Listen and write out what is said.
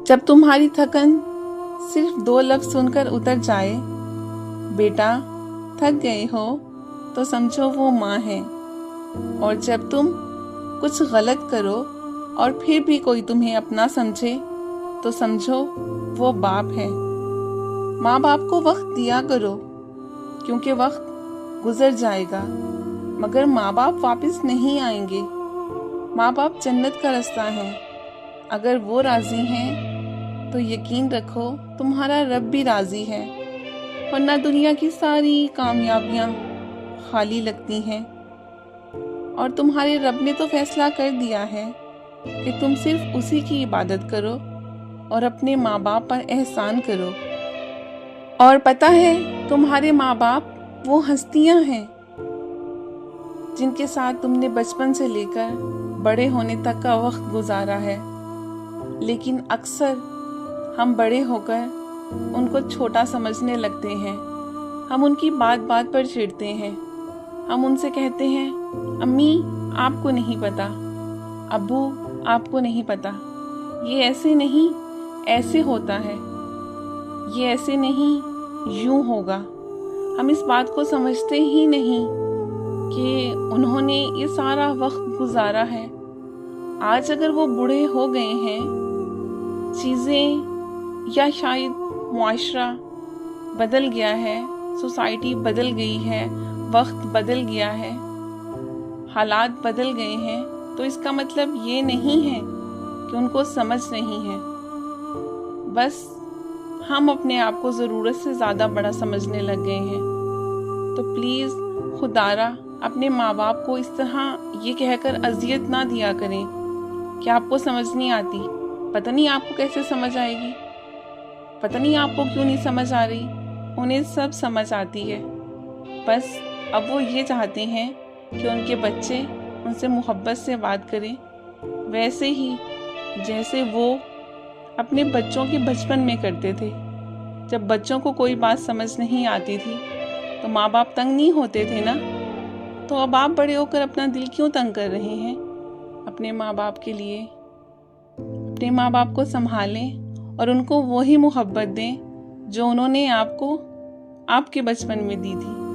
जब तुम्हारी थकन सिर्फ 2 लफ्ज़ सुनकर उतर जाए, बेटा थक गए हो, तो समझो वो माँ है। और जब तुम कुछ गलत करो और फिर भी कोई तुम्हें अपना समझे, तो समझो वो बाप है। माँ बाप को वक्त दिया करो, क्योंकि वक्त गुजर जाएगा, मगर माँ बाप वापस नहीं आएंगे। माँ बाप जन्नत का रास्ता है। अगर वो राज़ी हैं तो यकीन रखो तुम्हारा रब भी राज़ी है, वरना दुनिया की सारी कामयाबियाँ खाली लगती हैं। और तुम्हारे रब ने तो फैसला कर दिया है कि तुम सिर्फ उसी की इबादत करो और अपने माँ बाप पर एहसान करो। और पता है, तुम्हारे माँ बाप वो हस्तियाँ हैं जिनके साथ तुमने बचपन से लेकर बड़े होने तक का वक्त गुजारा है, लेकिन अक्सर हम बड़े होकर उनको छोटा समझने लगते हैं। हम उनकी बात बात पर चिढ़ते हैं। हम उनसे कहते हैं, अम्मी आपको नहीं पता, अब्बू आपको नहीं पता, ये ऐसे नहीं ऐसे होता है, ये ऐसे नहीं यूं होगा। हम इस बात को समझते ही नहीं कि उन्होंने ये सारा वक्त गुजारा है। आज अगर वो बूढ़े हो गए हैं, चीज़ें या शायद मुआशरा बदल गया है, सोसाइटी बदल गई है, वक्त बदल गया है, हालात बदल गए हैं, तो इसका मतलब ये नहीं है कि उनको समझ नहीं है। बस हम अपने आप को ज़रूरत से ज़्यादा बड़ा समझने लग गए हैं। तो प्लीज़ खुदारा अपने माँ बाप को इस तरह ये कहकर अजियत ना दिया करें कि आपको समझ नहीं आती। पता नहीं आपको कैसे समझ आएगी, पता नहीं आपको क्यों नहीं समझ आ रही। उन्हें सब समझ आती है। बस अब वो ये चाहते हैं कि उनके बच्चे उनसे मोहब्बत से बात करें, वैसे ही जैसे वो अपने बच्चों के बचपन में करते थे। जब बच्चों को कोई बात समझ नहीं आती थी तो माँ बाप तंग नहीं होते थे ना। तो अब आप बड़े होकर अपना दिल क्यों तंग कर रहे हैं अपने माँ बाप के लिए? अपने माँ बाप को संभालें और उनको वही मोहब्बत दें जो उन्होंने आपको आपके बचपन में दी थी।